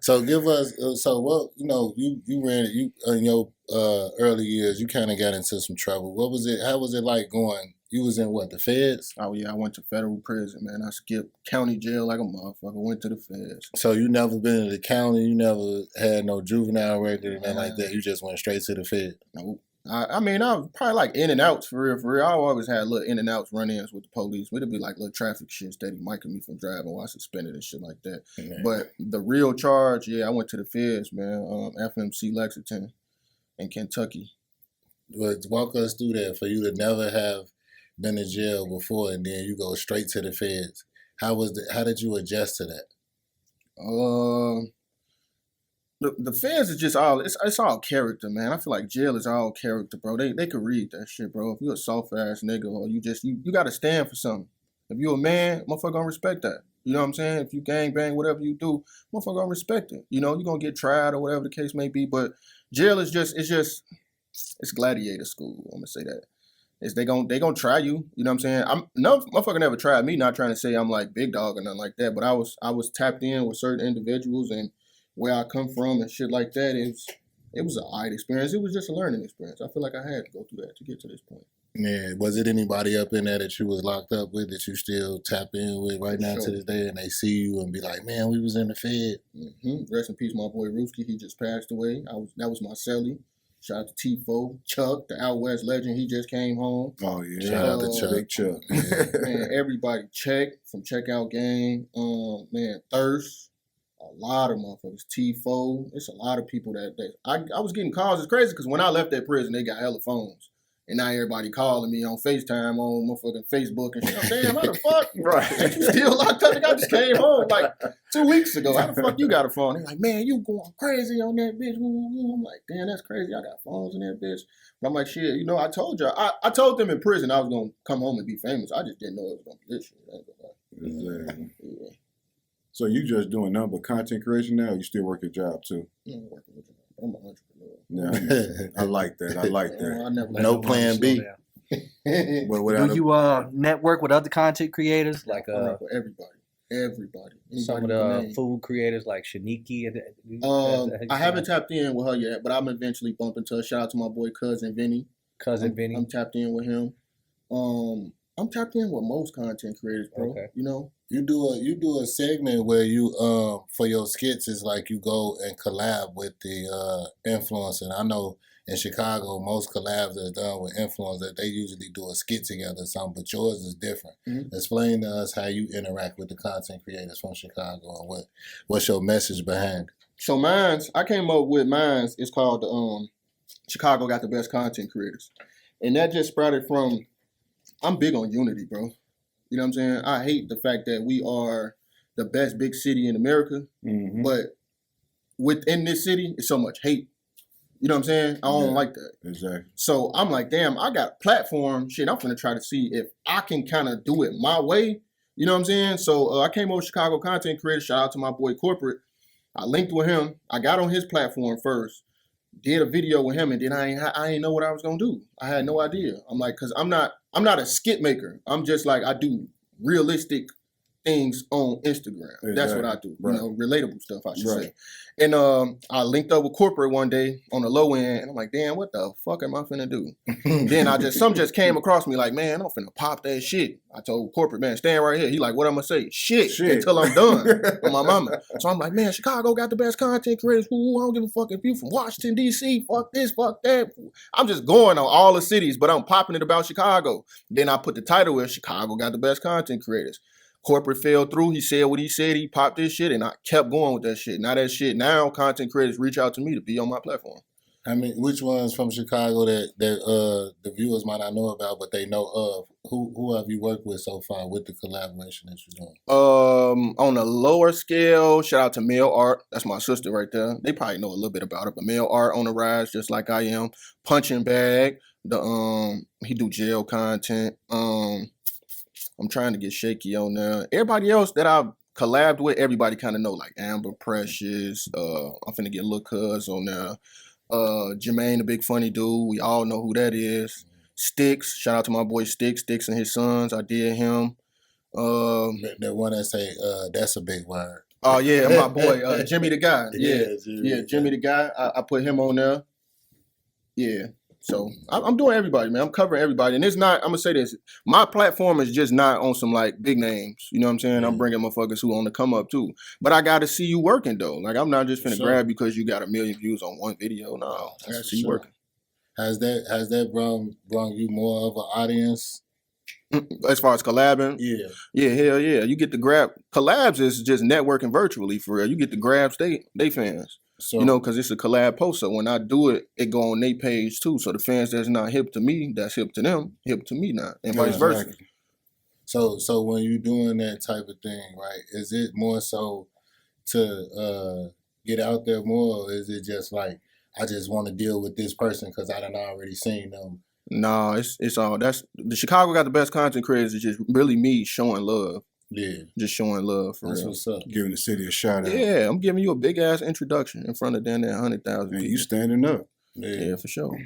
So give us, so what, you ran, in your early years, you kind of got into some trouble. What was it, how was it like going, you was in what, the feds? Oh yeah, I went to federal prison, man. I skipped county jail like a motherfucker. Went to the feds. So you never been in the county, you never had no juvenile record or anything like that, you just went straight to the fed? Nope. I mean, I was probably like in and outs for real, for real. I always had little in and outs run-ins with the police. It'd be like little traffic shit, steady micing me from driving while I suspended and shit like that. Man. But the real charge, yeah, I went to the feds, man. FMC Lexington in Kentucky. But walk us through that for you to never have been in jail before and then you go straight to the feds. How did you adjust to that? The feds is just all it's all character, man. I feel like jail is all character, bro. They could read that shit, bro. If you a soft ass nigga or you gotta stand for something. If you a man, motherfucker gonna respect that. You know what I'm saying? If you gang bang, whatever you do, motherfucker gonna respect it. You know, you gonna get tried or whatever the case may be. But jail is it's gladiator school. I'm gonna say that. They gonna try you. You know what I'm saying? No motherfucker never tried me. Not trying to say I'm like big dog or nothing like that. But I was tapped in with certain individuals and where I come from and shit like that. It was an odd experience. It was just a learning experience. I feel like I had to go through that to get to this point. Yeah, was it anybody up in there that you was locked up with that you still tap in with right now to this day, and they see you and be like, "Man, we was in the Fed." Mm-hmm. Rest in peace, my boy Roofsky. He just passed away. That was my cellie. Shout out to Tifo, Chuck, the Out West legend. He just came home. Oh yeah, shout out to Chuck. Big Chuck. Man, everybody check from Checkout Gang. Man, Thirst. A lot of motherfuckers. Tifo. It's a lot of people that I was getting calls. It's crazy because when I left that prison, they got hella phones. And now everybody calling me on FaceTime, on motherfucking Facebook and shit. I'm damn, how the fuck? Right. You still locked up? I just came home like 2 weeks ago. How the fuck you got a phone? They're like, man, you going crazy on that bitch. I'm like, damn, that's crazy. I got phones in that bitch. But I'm like, shit, you know, I told you. I told them in prison I was going to come home and be famous. I just didn't know it was going to be this shit. Exactly. Yeah. So you just doing nothing but content creation now? Or you still work your job too? I'm working with you. I'm an entrepreneur. Yeah, I like that. I like that. I never No plan B. But Do you network with other content creators like I work with everybody. some of the food creators like Shaniki? I haven't tapped in with her yet, but I'm eventually bumping to her. Shout out to my boy cousin Vinny. Vinny. I'm tapped in with him. I'm tapped in with most content creators, bro. Okay. You know, You do a segment where you for your skits is like you go and collab with the influencer. And I know in Chicago most collabs that's done with influencers they usually do a skit together or something, but yours is different. Mm-hmm. Explain to us how you interact with the content creators from Chicago and what's your message behind it. so I came up with mine's. It's called Chicago Got the Best Content Creators, and that just sprouted from. I'm big on unity, bro. You know what I'm saying? I hate the fact that we are the best big city in America, Mm-hmm. but within this city, it's so much hate. You know what I'm saying? I don't like that. Exactly. So I'm like, damn, I got a platform. Shit, I'm gonna try to see if I can kind of do it my way. You know what I'm saying? So I came over Chicago content creator. Shout out to my boy Corporate. I linked with him. I got on his platform first. Did a video with him, and then I ain't know what I was gonna do. I had no idea. I'm like, cause I'm not a skit maker. I'm just like I do realistic things on Instagram. Exactly. That's what I do. Right. You know, relatable stuff, I should Right. say. And I linked up with Corporate one day on the low end, and I'm like, damn, what the fuck am I finna do? Then something just came across me like, man, I'm finna pop that shit. I told Corporate, man, stand right here. He like, what I'm gonna say? Shit. Until I'm done with my mama. So I'm like, man, Chicago got the best content creators. Ooh, I don't give a fuck if you from Washington, D.C., fuck this, fuck that. I'm just going on all the cities, but I'm popping it about Chicago. Then I put the title as Chicago Got the Best Content Creators. Corporate fell through. He said what he said. He popped this shit, and I kept going with that shit. Now content creators reach out to me to be on my platform. I mean, which ones from Chicago that the viewers might not know about, but they know of? Who have you worked with so far with the collaboration that you're doing? On a lower scale, shout out to Mail Art. That's my sister right there. They probably know a little bit about it, but Mail Art on the rise, just like I am. Punching Bag. He do jail content. I'm trying to get Shaky on there. Everybody else that I've collabed with, everybody kind of know, like Amber Precious. I'm finna get Lil Cuz on there. Jermaine, the big funny dude. We all know who that is. Sticks. Shout out to my boy Sticks and his sons. I did him. The one that say that's a big word. Oh yeah, my boy Jimmy the Guy. Yeah, Jimmy. Jimmy the Guy. I put him on there. Yeah. So I'm doing everybody, man. I'm covering everybody, and it's not. I'm gonna say this: my platform is just not on some like big names. You know what I'm saying? Yeah. I'm bringing motherfuckers who on the come up too. But I got to see you working though. Like I'm not just finna Sure. grab because you got 1 million views on one video. No, I got to see you working. Has that brought you more of an audience? As far as collabing, Yeah. hell yeah. You get to grab collabs is just networking virtually for real. You get to grab they fans. So You know, because it's a collab post. So when I do it, it go on their page too. So the fans that's not hip to me, that's hip to them, hip to me now, and vice versa. So when you're doing that type of thing, right? Is it more so to get out there more, or is it just like I just want to deal with this person because I done already seen them? Nah, it's all that's the Chicago got the best content creators. It's just really me showing love. Yeah, just showing love for that's real. what's up. Giving the city a shout out. Yeah, I'm giving you a big ass introduction in front of damn near 100,000 And people. you standing up. Yeah, for sure.